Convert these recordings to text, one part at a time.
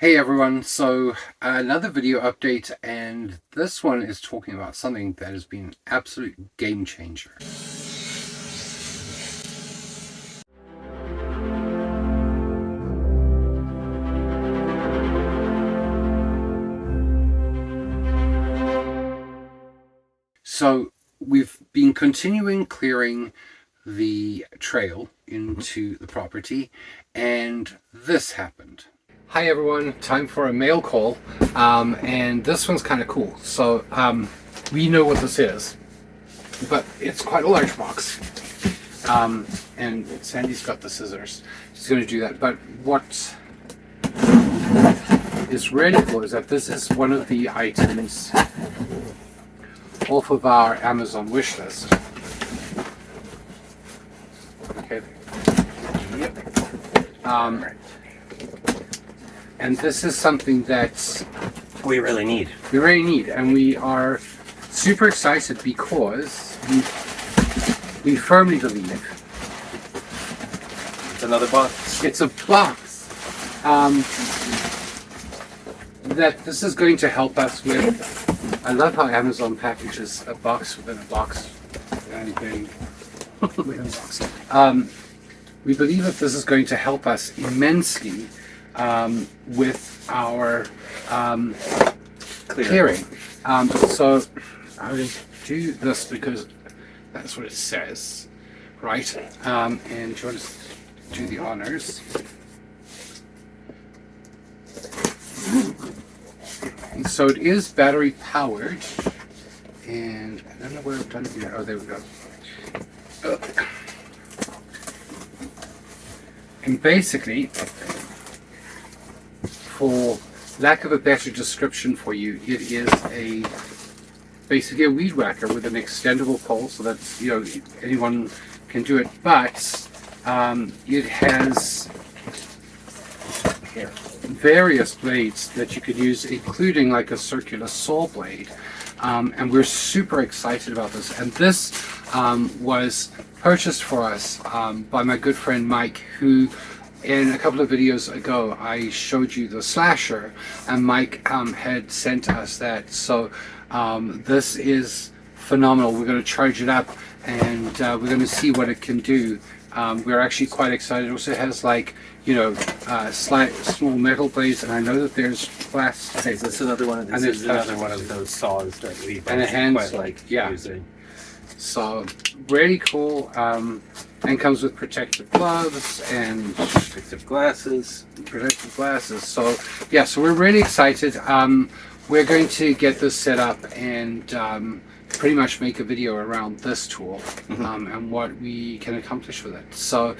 Hey everyone, so another video update, and this one is talking about something that has been an absolute game changer. So we've been continuing clearing the trail into the property, and this happened. Hi everyone, time for a mail call, and this one's kind of cool. So we know what this is, but it's quite a large box. And Sandy's got the scissors. She's going to do that. But what is really cool is that this is one of the items off of our Amazon wish list. Okay. Yep. And this is something that we really need. And we are super excited because we firmly believe It's another box. it's a box that this is going to help us with. I love how Amazon packages a box within a box. Anything within a box. We believe that this is going to help us immensely with our clearing. So I will do this because that's what it says, right? And do you want to do the honors? And so it is battery powered, and I don't know where I've done it here. Oh, there we go. And basically, for lack of a better description for you, it is basically a weed whacker with an extendable pole, so that anyone can do it. But it has various blades that you could use, including like a circular saw blade. And we're super excited about this. And this was purchased for us by my good friend Mike, who in a couple of videos ago I showed you the slasher, and Mike had sent us that. So this is phenomenal. We're going to charge it up, and we're going to see what it can do. We're actually quite excited. It also has small metal blades, and I know that there's glass. Okay, so this is another one of these. And this is another one of those saws that we and a hand quite saw, like yeah. using. So really cool, and comes with protective gloves and Protective glasses. So yeah, so we're really excited. We're going to get this set up and pretty much make a video around this tool and what we can accomplish with it. So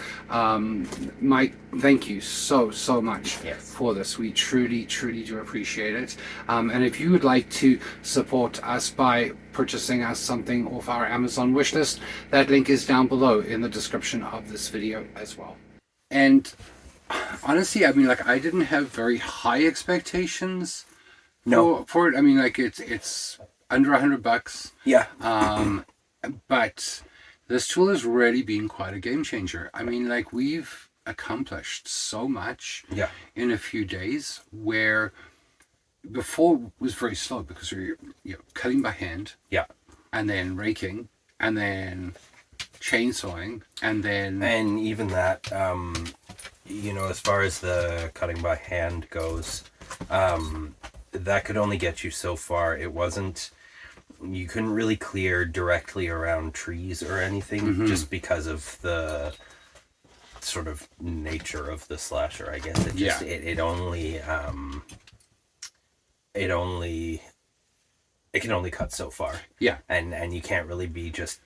Mike, thank you so much for this. We truly do appreciate it. And if you would like to support us by purchasing us something off our Amazon wish list, that link is down below in the description of this video as well. And honestly, I mean, like, I didn't have very high expectations for it. I mean, like, it's under $100. Yeah. But this tool has really been quite a game changer. I mean, like, we've accomplished so much in a few days, where before was very slow because we were cutting by hand, and then raking, and then chainsawing, and even that, as far as the cutting by hand goes, that could only get you so far. You couldn't really clear directly around trees or anything, just because of the sort of nature of the slasher, I guess. It can only cut so far. Yeah. And you can't really be just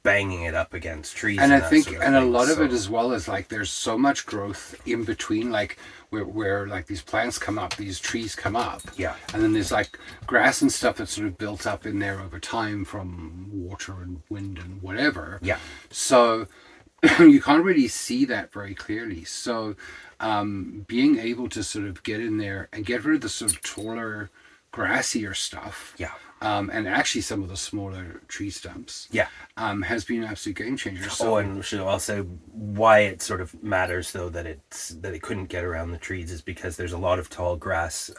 banging it up against trees. And I think, and a lot of it as well is like there's so much growth in between, like where like these plants come up, these trees come up. Yeah. And then there's like grass and stuff that's sort of built up in there over time from water and wind and whatever. Yeah. So you can't really see that very clearly. So being able to sort of get in there and get rid of the sort of taller grassier stuff, Yeah. and actually some of the smaller tree stumps, Yeah. has been an absolute game changer. So, Oh, and we should also why it sort of matters though that it couldn't get around the trees is because there's a lot of tall grass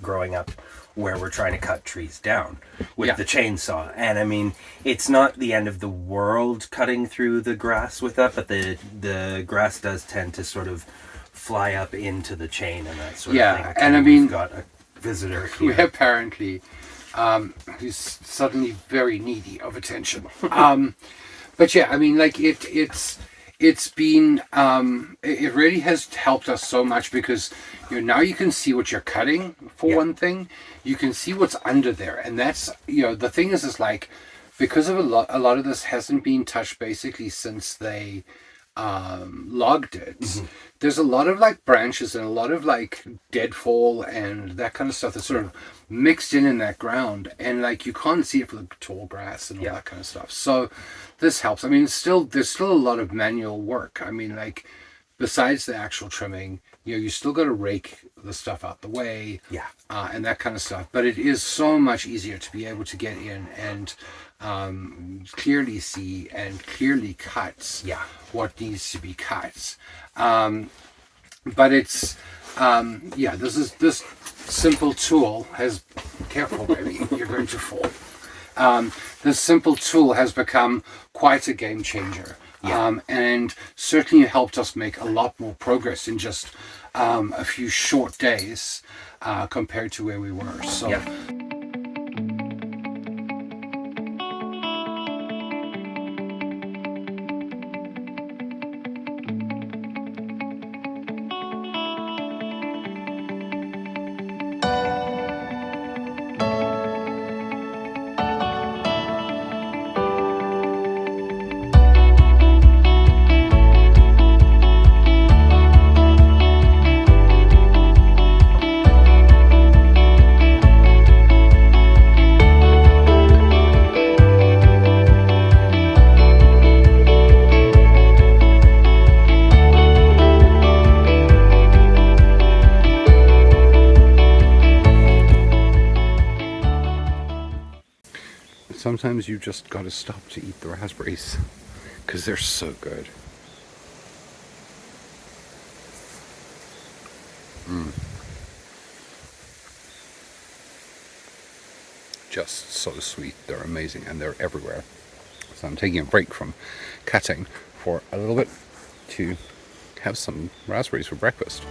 growing up where we're trying to cut trees down with Yeah. the chainsaw. And I mean, it's not the end of the world cutting through the grass with that, but the grass does tend to sort of fly up into the chain and that sort Yeah, of thing. and I We've mean, got a visitor we here. apparently, who's suddenly very needy of attention. But yeah, I mean, like it's been it really has helped us so much because now you can see what you're cutting for Yeah. one thing. You can see what's under there, and that's the thing is like because of a lot of this hasn't been touched basically since they logged it. Mm-hmm. There's a lot of like branches and a lot of like deadfall and that kind of stuff that's sort of mixed in that ground, and like you can't see it for the tall grass and all Yeah. that kind of stuff. So this helps. I mean, there's still a lot of manual work. I mean, like besides the actual trimming, you still got to rake the stuff out the way, Yeah. and that kind of stuff. But it is so much easier to be able to get in and clearly see and clearly cut Yeah. what needs to be cut. But it's this simple tool has careful baby, you're going to fall. This simple tool has become quite a game changer. Yeah. And certainly helped us make a lot more progress in just a few short days compared to where we were. So Yeah. sometimes you just got to stop to eat the raspberries because they're so good. Just so sweet. They're amazing and they're everywhere. So I'm taking a break from cutting for a little bit to have some raspberries for breakfast.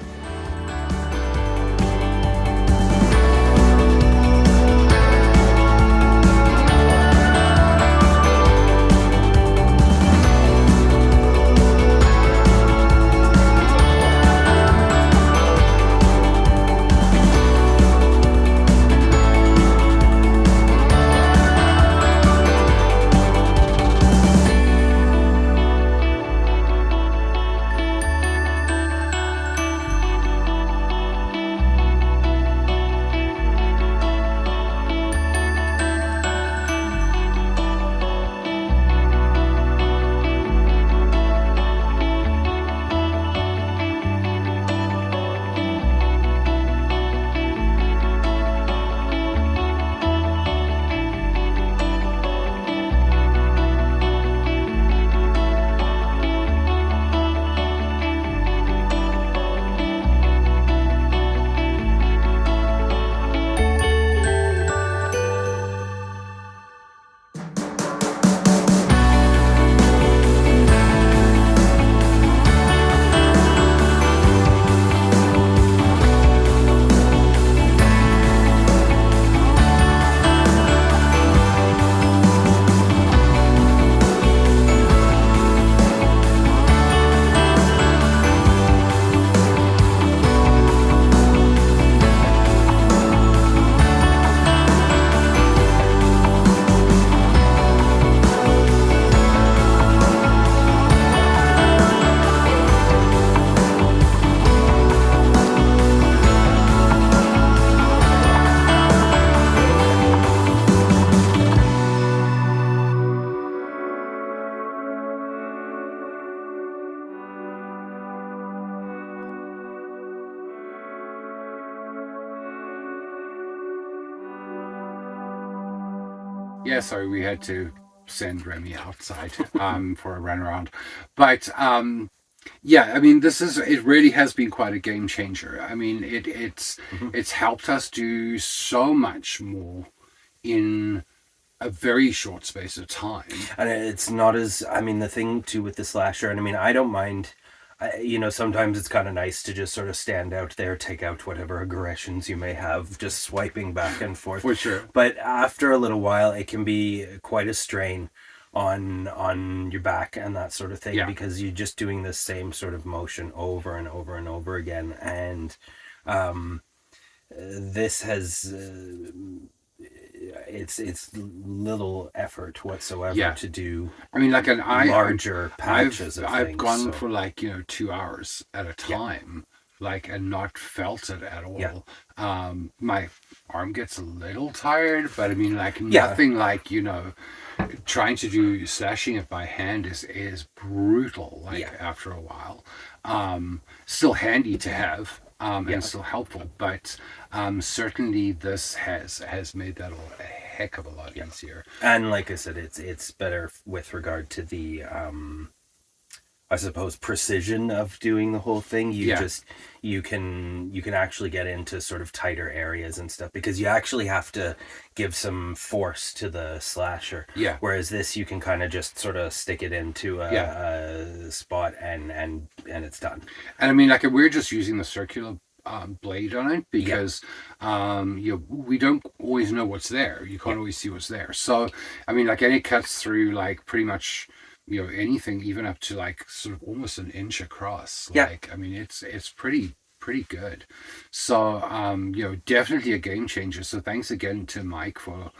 Yeah, sorry, we had to send Remy outside for a run around. But yeah, I mean, it really has been quite a game changer. I mean, Mhm. it's helped us do so much more in a very short space of time. And it's not as, I mean, the thing too with the slasher, and I mean, I don't mind. Sometimes it's kind of nice to just sort of stand out there, take out whatever aggressions you may have, just swiping back and forth. For sure. But after a little while, it can be quite a strain on your back and that sort of thing, Yeah. because you're just doing the same sort of motion over and over and over again. And um, this has it's little effort whatsoever Yeah. to do I mean, like larger patches of I've things. gone So for like 2 hours at a yeah, time, like, and not felt it at yeah, all. My arm gets a little tired, but I mean, like yeah, nothing like trying to do slashing it by hand is brutal. Like yeah, after a while, still handy to have. And yeah. still helpful, but certainly this has made that a heck of a lot Yeah. easier. And like I said, it's better with regard to the I suppose precision of doing the whole thing. Yeah, You can actually get into sort of tighter areas and stuff, because you actually have to give some force to the slasher. yeah, Whereas this, you can kind of just sort of stick it into yeah. a spot and it's done. And I mean, like we're just using the circular blade on it Yeah. because we don't always know what's there. You Yeah. can't always see what's there. So I mean, like, and it cuts through like pretty much anything, even up to like sort of almost an inch across. Yeah. Like, I mean, it's pretty good. So definitely a game changer. So thanks again to Mike for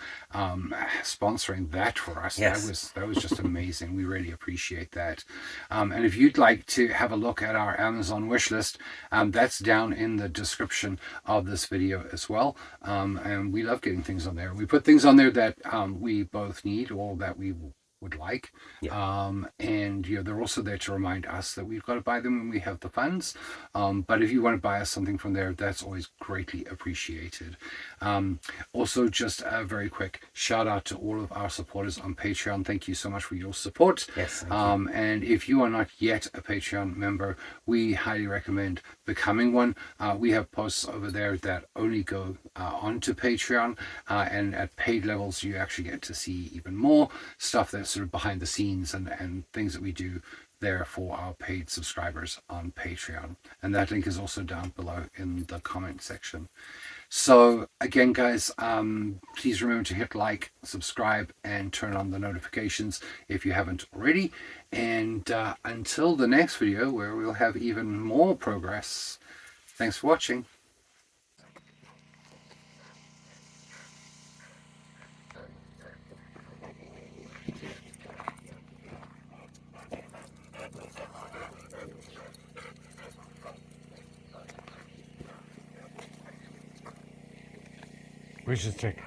sponsoring that for us. Yes. That was just amazing. We really appreciate that. And if you'd like to have a look at our Amazon wish list, that's down in the description of this video as well. And we love getting things on there. We put things on there that we both need or that we would like. Yeah. And they're also there to remind us that we've got to buy them when we have the funds. But if you want to buy us something from there, that's always greatly appreciated. Also, just a very quick shout out to all of our supporters on Patreon. Thank you so much for your support. Yes. Thank you. And if you are not yet a Patreon member, we highly recommend becoming one. We have posts over there that only go onto Patreon, and at paid levels, you actually get to see even more stuff that's sort of behind the scenes and things that we do there for our paid subscribers on Patreon. And that link is also down below in the comment section. So again, guys, please remember to hit like, subscribe, and turn on the notifications if you haven't already. And until the next video, where we'll have even more progress, thanks for watching. We should take